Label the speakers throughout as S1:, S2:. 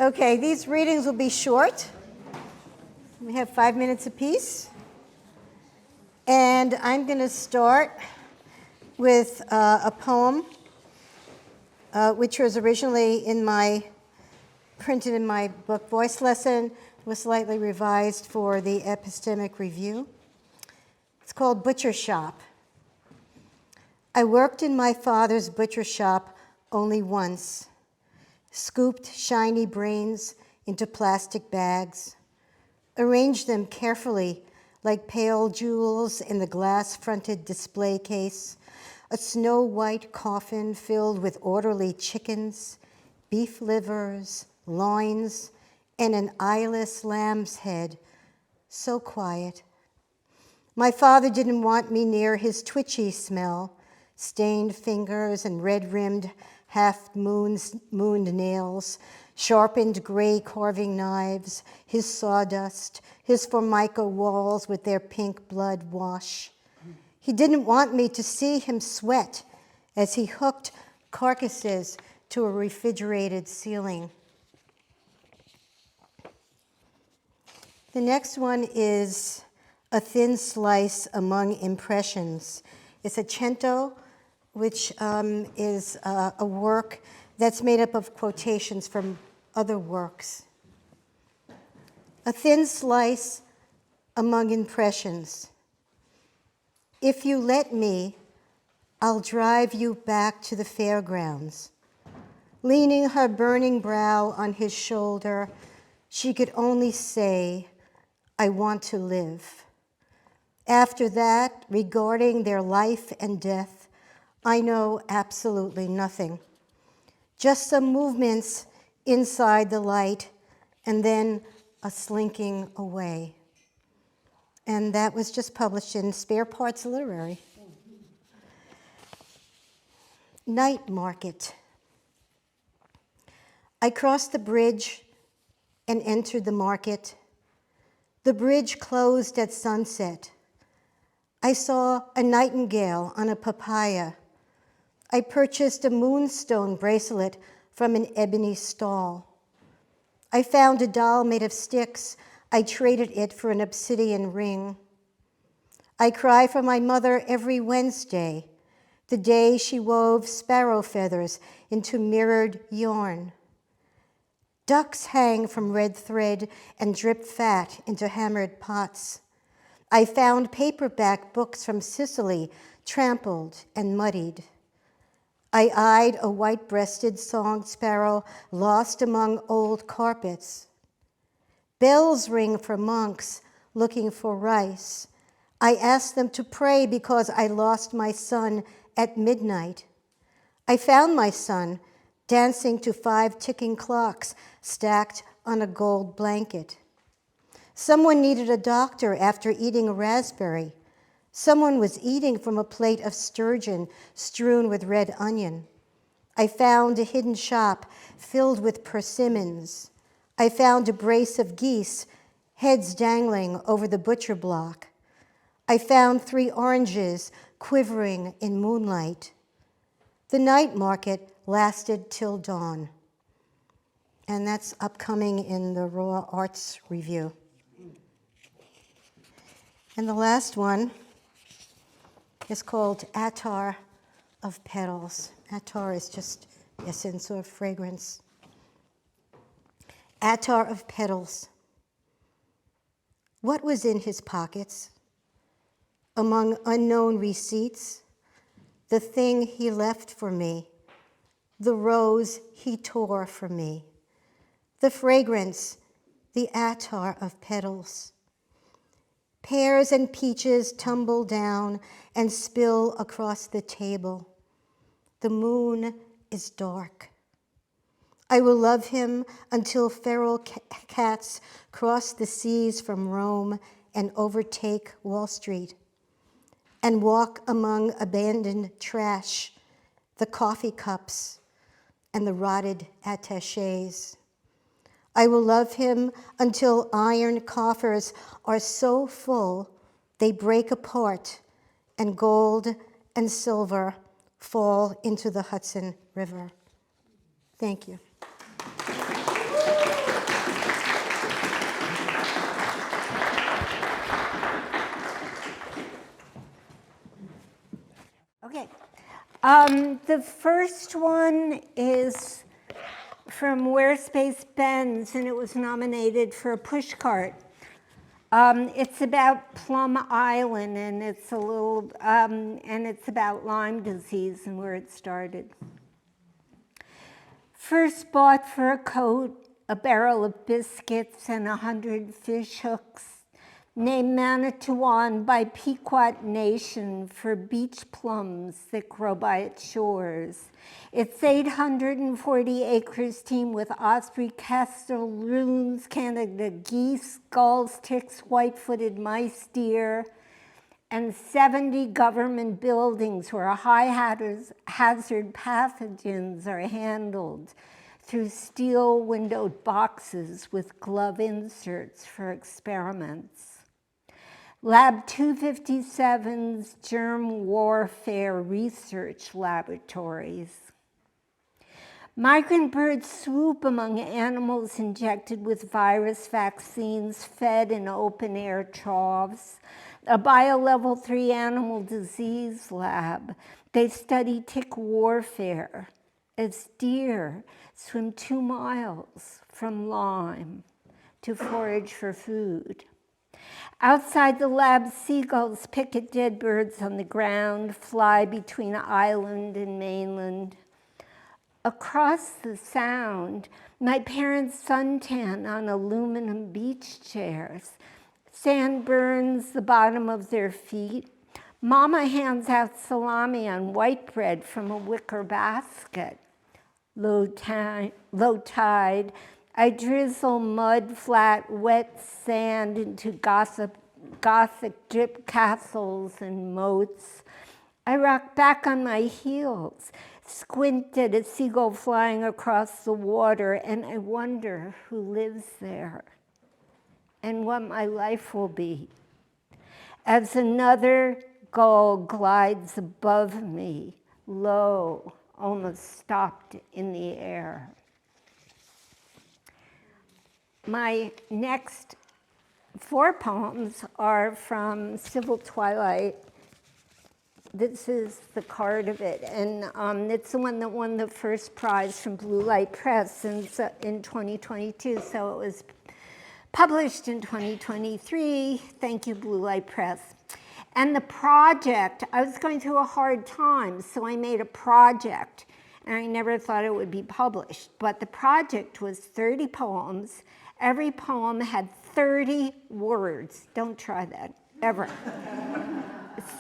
S1: Okay, these readings will be short. We have 5 minutes apiece. And I'm going to start with a poem which was originally printed in my book Voice Lesson, was slightly revised for the Epistemic Review. It's called Butcher Shop. I worked in my father's butcher shop only once, scooped shiny brains into plastic bags, arranged them carefully like pale jewels in the glass-fronted display case, a snow-white coffin filled with orderly chickens, beef livers, loins, and an eyeless lamb's head, so quiet. My father didn't want me near his twitchy smell, stained fingers and red-rimmed, half-mooned nails, sharpened gray carving knives, his sawdust, his Formica walls with their pink blood wash. He didn't want me to see him sweat as he hooked carcasses to a refrigerated ceiling. The next one is A Thin Slice Among Impressions. It's a cento, which is a work that's made up of quotations from other works. A thin slice among impressions. If you let me, I'll drive you back to the fairgrounds. Leaning her burning brow on his shoulder, she could only say, I want to live. After that, regarding their life and death, I know absolutely nothing. Just some movements inside the light and then a slinking away. And that was just published in Spare Parts Literary. Night Market. I crossed the bridge and entered the market. The bridge closed at sunset. I saw a nightingale on a papaya. I purchased a moonstone bracelet from an ebony stall. I found a doll made of sticks. I traded it for an obsidian ring. I cry for my mother every Wednesday, the day she wove sparrow feathers into mirrored yarn. Ducks hang from red thread and drip fat into hammered pots. I found paperback books from Sicily, trampled and muddied. I eyed a white-breasted song sparrow lost among old carpets. Bells ring for monks looking for rice. I asked them to pray because I lost my son at midnight. I found my son dancing to 5 ticking clocks stacked on a gold blanket. Someone needed a doctor after eating a raspberry. Someone was eating from a plate of sturgeon strewn with red onion. I found a hidden shop filled with persimmons. I found a brace of geese, heads dangling over the butcher block. I found 3 oranges quivering in moonlight. The night market lasted till dawn. And that's upcoming in the Raw Arts Review. And the last one is called Attar of Petals. Attar is just essence or fragrance. Attar of Petals. What was in his pockets? Among unknown receipts, the thing he left for me, the rose he tore for me, the fragrance, the attar of petals. Pears and peaches tumble down and spill across the table. The moon is dark. I will love him until feral cats cross the seas from Rome and overtake Wall Street, and walk among abandoned trash, the coffee cups, and the rotted attachés. I will love him until iron coffers are so full they break apart and gold and silver fall into the Hudson River. Thank you.
S2: The first one is from Where Space Bends, and it was nominated for a pushcart. It's about Plum Island, and it's about Lyme disease and where it started. First bought for a coat, a barrel of biscuits, and 100 fish hooks. Named Manitowoc by Pequot Nation for beach plums that grow by its shores. Its 840 acres teem with osprey, kestrel, loons, Canada geese, gulls, ticks, white-footed mice, deer, and 70 government buildings where high hazard pathogens are handled through steel windowed boxes with glove inserts for experiments. Lab 257's Germ Warfare Research Laboratories. Migrant birds swoop among animals injected with virus vaccines fed in open-air troughs. A Bio-Level 3 animal disease lab. They study tick warfare as deer swim 2 miles from Lyme to forage for food. Outside the lab, seagulls pick at dead birds on the ground, fly between island and mainland. Across the sound, my parents suntan on aluminum beach chairs. Sand burns the bottom of their feet. Mama hands out salami on white bread from a wicker basket. Low tide, I drizzle mud, flat, wet sand into Gothic drip castles and moats. I rock back on my heels, squint at a seagull flying across the water, and I wonder who lives there and what my life will be. As another gull glides above me, low, almost stopped in the air. My next 4 poems are from Civil Twilight. This is the card of it, and it's the one that won the first prize from Blue Light Press in 2022, so it was published in 2023. Thank you, Blue Light Press. And the project, I was going through a hard time, so I made a project, and I never thought it would be published, but the project was 30 poems. Every poem had 30 words. Don't try that, ever.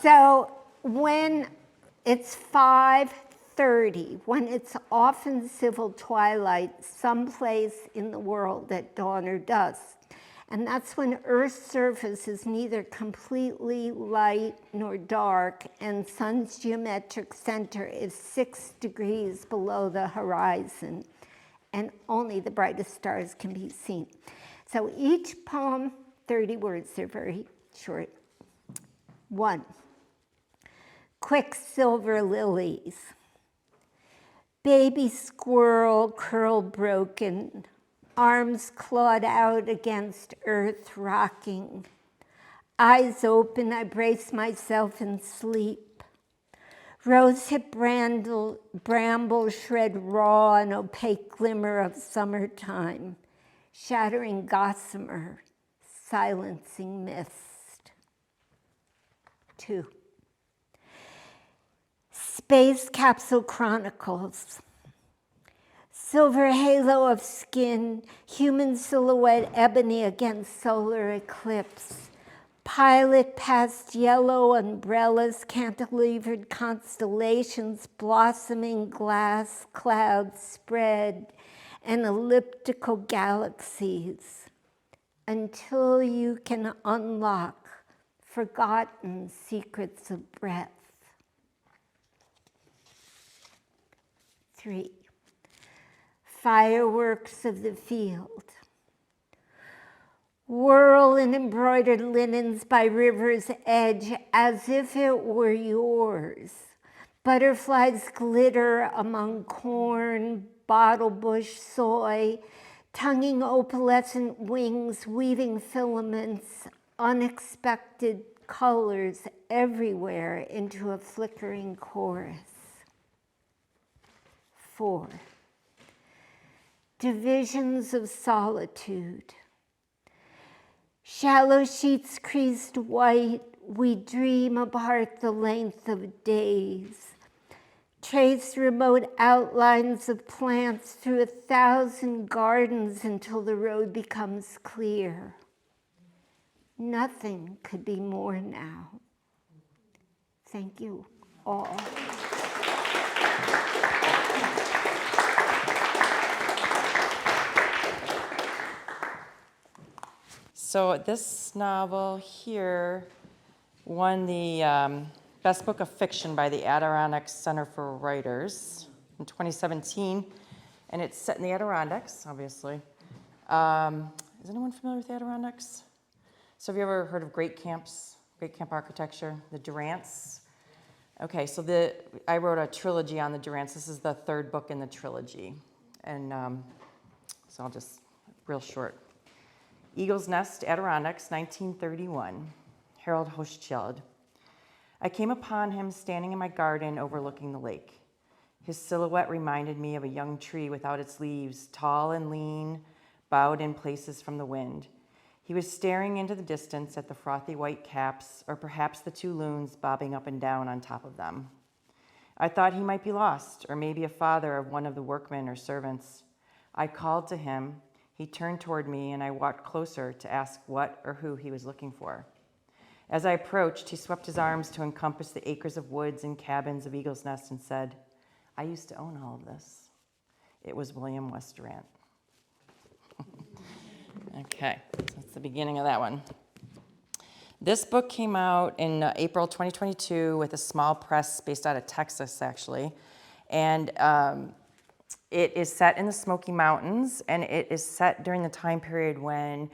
S2: So when it's 5:30, when it's often civil twilight, someplace in the world at dawn or dusk, and that's when Earth's surface is neither completely light nor dark, and sun's geometric center is 6 degrees below the horizon, and only the brightest stars can be seen. So each poem, 30 words, they're very short. 1, quicksilver lilies. Baby squirrel, curl broken, arms clawed out against earth rocking. Eyes open, I brace myself in sleep. Rosehip bramble shred raw an opaque glimmer of summertime, shattering gossamer, silencing mist. 2, Space Capsule Chronicles. Silver halo of skin, human silhouette ebony against solar eclipse. Pilot past yellow umbrellas, cantilevered constellations, blossoming glass clouds spread, and elliptical galaxies, until you can unlock forgotten secrets of breath. 3, fireworks of the field. Whirl in embroidered linens by river's edge as if it were yours. Butterflies glitter among corn, bottle bush, soy, tonguing opalescent wings, weaving filaments, unexpected colors everywhere into a flickering chorus. 4. Divisions of solitude. Shallow sheets creased white, we dream apart the length of days. Trace remote outlines of plants through 1,000 gardens until the road becomes clear. Nothing could be more now. Thank you all.
S3: So this novel here won the Best Book of Fiction by the Adirondacks Center for Writers in 2017, and it's set in the Adirondacks, obviously. Is anyone familiar with the Adirondacks? So have you ever heard of Great Camp architecture, the Durants? Okay, so I wrote a trilogy on the Durants. This is the third book in the trilogy, and so I'll just, real short. Eagle's Nest, Adirondacks, 1931, Harold Hochschild. I came upon him standing in my garden overlooking the lake. His silhouette reminded me of a young tree without its leaves, tall and lean, bowed in places from the wind. He was staring into the distance at the frothy white caps, or perhaps the two loons bobbing up and down on top of them. I thought he might be lost, or maybe a father of one of the workmen or servants. I called to him. He turned toward me, and I walked closer to ask what or who he was looking for. As I approached, he swept his arms to encompass the acres of woods and cabins of Eagle's Nest and said, "I used to own all of this." It was William West Durant. Okay, so that's the beginning of that one. This book came out in April 2022 with a small press based out of Texas, actually. And it is set in the Smoky Mountains, and it is set during the time period when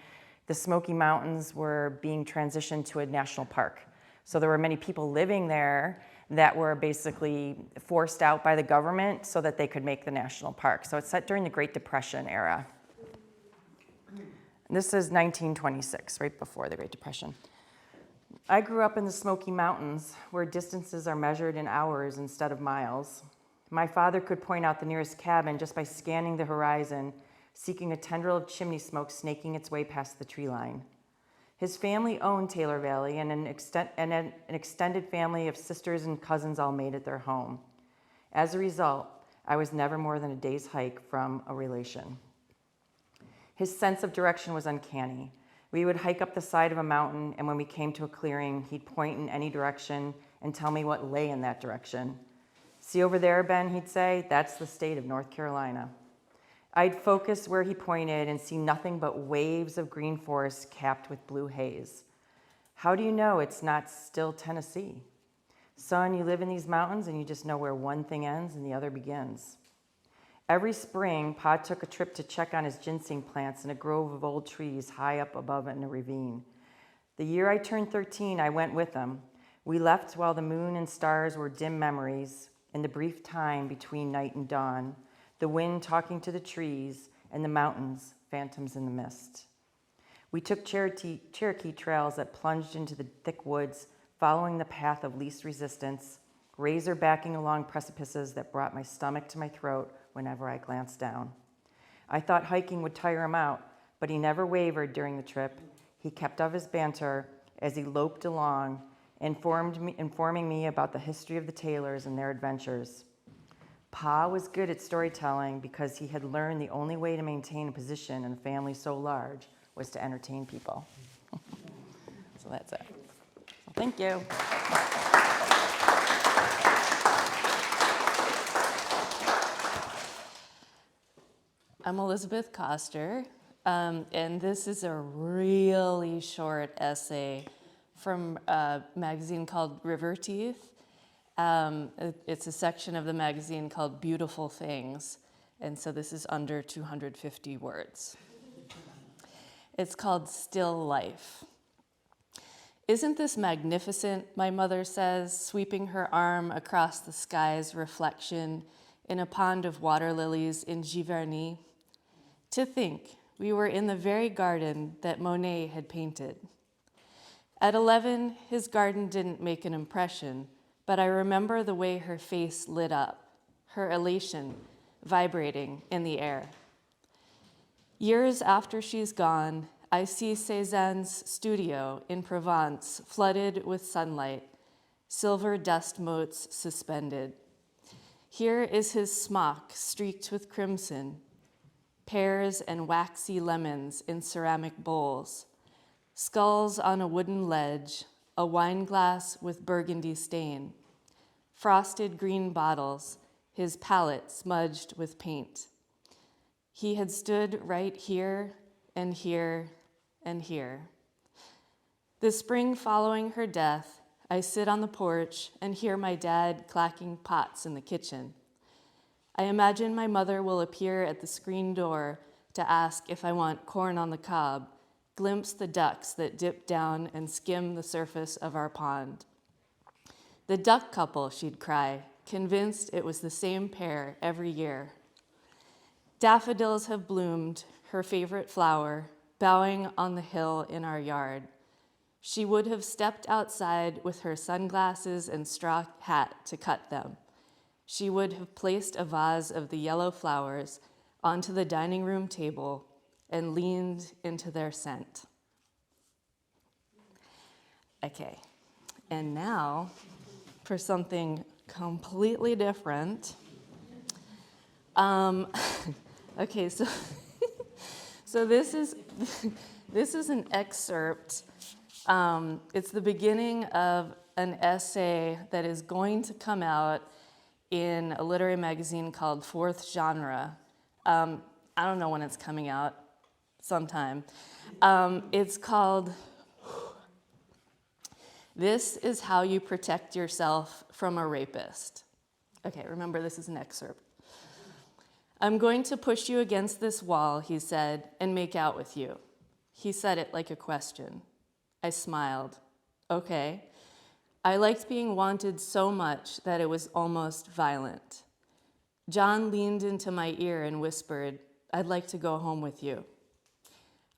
S3: the Smoky Mountains were being transitioned to a national park. So there were many people living there that were basically forced out by the government so that they could make the national park. So it's set during the Great Depression era. And this is 1926, right before the Great Depression. I grew up in the Smoky Mountains, where distances are measured in hours instead of miles. My father could point out the nearest cabin just by scanning the horizon, seeking a tendril of chimney smoke snaking its way past the tree line. His family owned Taylor Valley, and an extended family of sisters and cousins all made it their home. As a result, I was never more than a day's hike from a relation. His sense of direction was uncanny. We would hike up the side of a mountain, and when we came to a clearing, he'd point in any direction and tell me what lay in that direction. "See over there, Ben," he'd say, "that's the state of North Carolina." I'd focus where he pointed and see nothing but waves of green forest capped with blue haze. "How do you know it's not still Tennessee?" "Son, you live in these mountains and you just know where one thing ends and the other begins." Every spring, Pa took a trip to check on his ginseng plants in a grove of old trees high up above in a ravine. The year I turned 13, I went with him. We left while the moon and stars were dim memories, in the brief time between night and dawn, the wind talking to the trees, and the mountains, phantoms in the mist. We took Cherokee trails that plunged into the thick woods, following the path of least resistance, razor backing along precipices that brought my stomach to my throat whenever I glanced down. I thought hiking would tire him out, but he never wavered during the trip. He kept up his banter as he loped along, informing me about the history of the Taylors and their adventures. Pa was good at storytelling because he had learned the only way to maintain a position in a family so large was to entertain people. So that's it. So thank you.
S4: I'm Elizabeth Koster, and this is a really short essay from a magazine called River Teeth. It's a section of the magazine called Beautiful Things, and so this is under 250 words. It's called Still Life. "Isn't this magnificent?" my mother says, sweeping her arm across the sky's reflection in a pond of water lilies in Giverny. "To think we were in the very garden that Monet had painted." At 11, his garden didn't make an impression, but I remember the way her face lit up, her elation, vibrating in the air. Years after she's gone, I see Cézanne's studio in Provence flooded with sunlight, silver dust motes suspended. Here is his smock streaked with crimson, pears and waxy lemons in ceramic bowls, skulls on a wooden ledge, a wine glass with burgundy stain, frosted green bottles, his palette smudged with paint. He had stood right here and here and here. The spring following her death, I sit on the porch and hear my dad clacking pots in the kitchen. I imagine my mother will appear at the screen door to ask if I want corn on the cob, glimpse the ducks that dip down and skim the surface of our pond. The duck couple, she'd cry, convinced it was the same pair every year. Daffodils have bloomed, her favorite flower, bowing on the hill in our yard. She would have stepped outside with her sunglasses and straw hat to cut them. She would have placed a vase of the yellow flowers onto the dining room table and leaned into their scent. Okay, and now for something completely different. Okay, so this is an excerpt. It's the beginning of an essay that is going to come out in a literary magazine called Fourth Genre. I don't know when it's coming out, sometime. It's called, "This is How You Protect Yourself from a Rapist." Okay, remember this is an excerpt. "I'm going to push you against this wall," he said, "and make out with you." He said it like a question. I smiled. Okay. I liked being wanted so much that it was almost violent. John leaned into my ear and whispered, "I'd like to go home with you."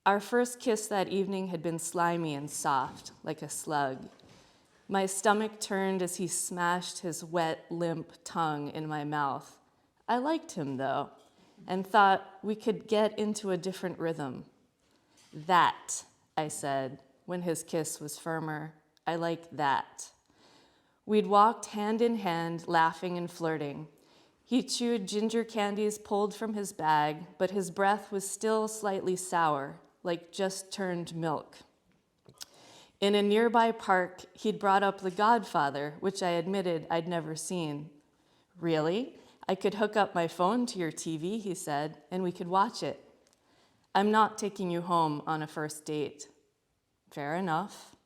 S4: Our first kiss that evening had been slimy and soft, like a slug. My stomach turned as he smashed his wet, limp tongue in my mouth. I liked him, though, and thought we could get into a different rhythm. "That," I said, when his kiss was firmer. "I like that." We'd walked hand in hand, laughing and flirting. He chewed ginger candies pulled from his bag, but his breath was still slightly sour, like just turned milk. In a nearby park, he'd brought up The Godfather, which I admitted I'd never seen. "Really? I could hook up my phone to your TV," he said, "and we could watch it." "I'm not taking you home on a first date." Fair enough.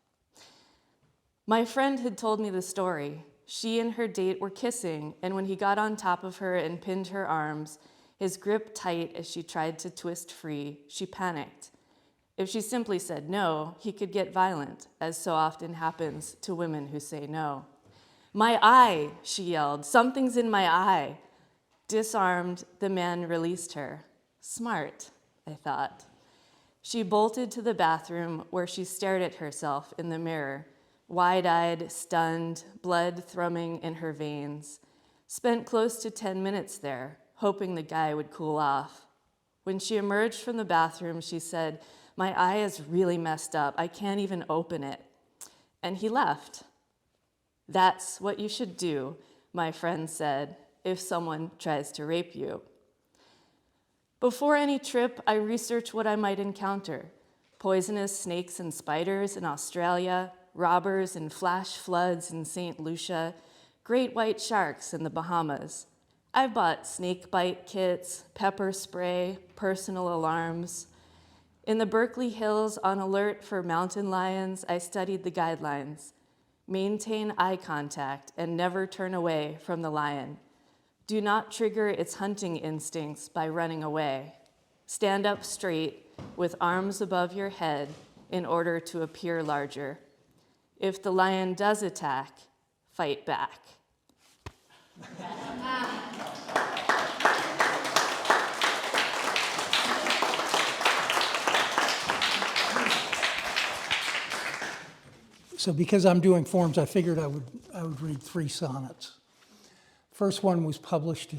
S4: My friend had told me the story. She and her date were kissing, and when he got on top of her and pinned her arms, his grip tight as she tried to twist free, she panicked. If she simply said no, he could get violent, as so often happens to women who say no. "My eye," she yelled. "Something's in my eye." Disarmed, the man released her. Smart, I thought. She bolted to the bathroom where she stared at herself in the mirror, wide-eyed, stunned, blood thrumming in her veins. Spent close to 10 minutes there, hoping the guy would cool off. When she emerged from the bathroom, she said, "My eye is really messed up. I can't even open it." And he left. "That's what you should do," my friend said, "if someone tries to rape you." Before any trip, I researched what I might encounter. Poisonous snakes and spiders in Australia, robbers and flash floods in St. Lucia, great white sharks in the Bahamas. I bought snake bite kits, pepper spray, personal alarms. In the Berkeley Hills, on alert for mountain lions, I studied the guidelines. Maintain eye contact and never turn away from the lion. Do not trigger its hunting instincts by running away. Stand up straight with arms above your head in order to appear larger. If the lion does attack, fight back.
S5: So because I'm doing forms, I figured I would read 3 sonnets. First one was published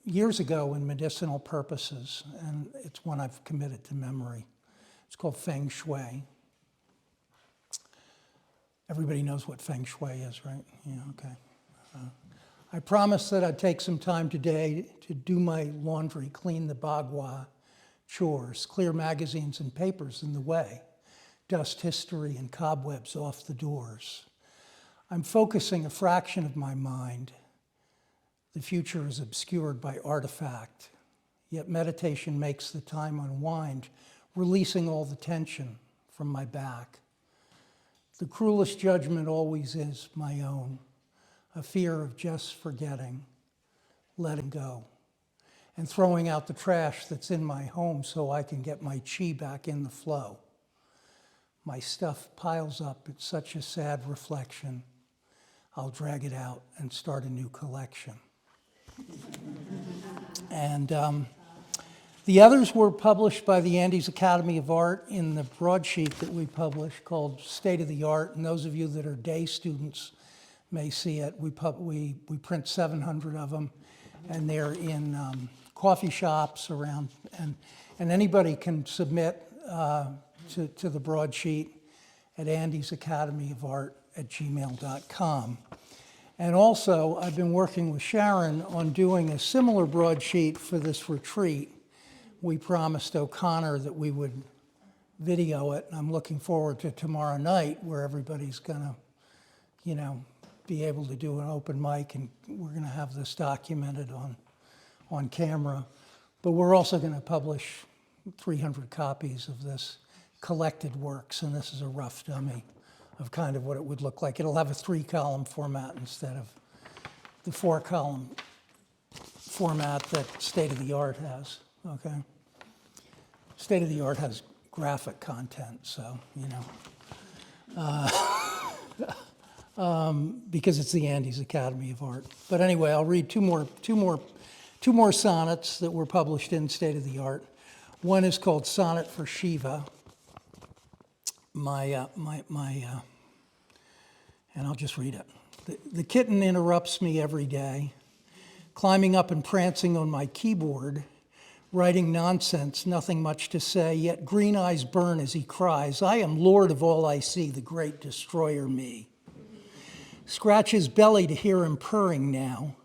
S5: years ago in medicinal purposes, and it's one I've committed to memory. It's called Feng Shui. Everybody knows what Feng Shui is, right? Yeah, okay. I promised that I'd take some time today to do my laundry, clean the bagua chores, clear magazines and papers in the way, dust history and cobwebs off the doors. I'm focusing a fraction of my mind. The future is obscured by artifact, yet meditation makes the time unwind, releasing all the tension from my back. The cruelest judgment always is my own, a fear of just forgetting, letting go, and throwing out the trash that's in my home so I can get my chi back in the flow. My stuff piles up, it's such a sad reflection. I'll drag it out and start a new collection. And the others were published by the Andes Academy of Art in the broadsheet that we published called State of the Art. And those of you that are day students may see it. We print 700 of them, and they're in coffee shops around, and anybody can submit to the broadsheet at andesacademyofart@gmail.com. And also, I've been working with Sharon on doing a similar broadsheet for this retreat. We promised O'Connor that we would video it, and I'm looking forward to tomorrow night where everybody's gonna, be able to do an open mic, and we're gonna have this documented on camera. But we're also gonna publish 300 copies of this collected works, and this is a rough dummy of kind of what it would look like. It'll have a 3-column format instead of the 4-column format that State of the Art has, okay? State of the Art has graphic content, so, because it's the Andes Academy of Art. But anyway, I'll read two more sonnets that were published in State of the Art. One is called Sonnet for Shiva. And I'll just read it. The kitten interrupts me every day, climbing up and prancing on my keyboard, writing nonsense, nothing much to say, yet green eyes burn as he cries, I am lord of all I see, the great destroyer me. Scratch his belly to hear him purring now,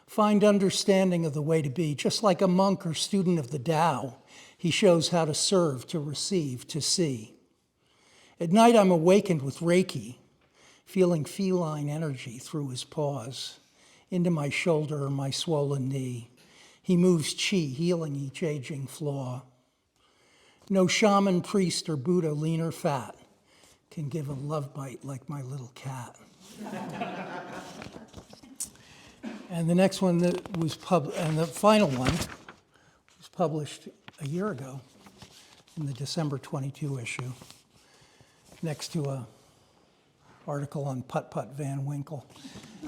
S5: find understanding of the way to be, just like a monk or student of the Tao, he shows how to serve, to receive, to see. At night I'm awakened with Reiki, feeling feline energy through his paws, into my shoulder or my swollen knee. He moves chi, healing each aging flaw. No shaman, priest, or Buddha, lean or fat, can give a love bite like my little cat. And the next one that was and the final one was published a year ago in the December 22 issue, next to a article on Put-Put Van Winkle.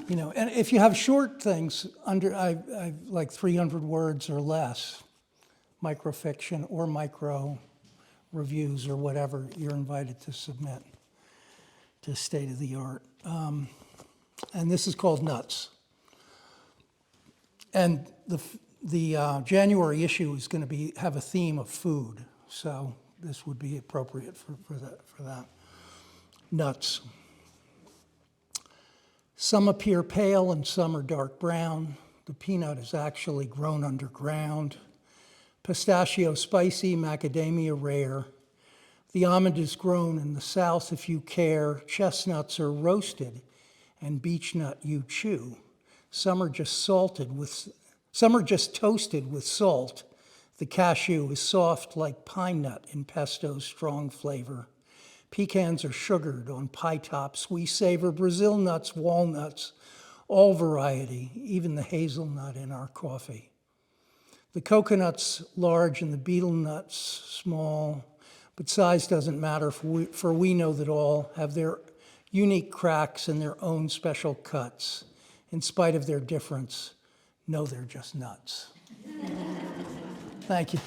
S5: And if you have short things under, I like 300 words or less, microfiction or micro reviews or whatever, you're invited to submit to State of the Art. And this is called Nuts. And the January issue is going to have a theme of food, so this would be appropriate for that. Nuts. Some appear pale and some are dark brown. The peanut is actually grown underground. Pistachio spicy, macadamia rare. The almond is grown in the south if you care. Chestnuts are roasted and beech nut you chew. Some are just toasted with salt. The cashew is soft like pine nut in pesto's strong flavor. Pecans are sugared on pie tops. We savor Brazil nuts, walnuts, all variety, even the hazelnut in our coffee. The coconut's large and the betel nuts small, but size doesn't matter, for we know that all have their unique cracks and their own special cuts. In spite of their difference, no, they're just nuts. Thank you.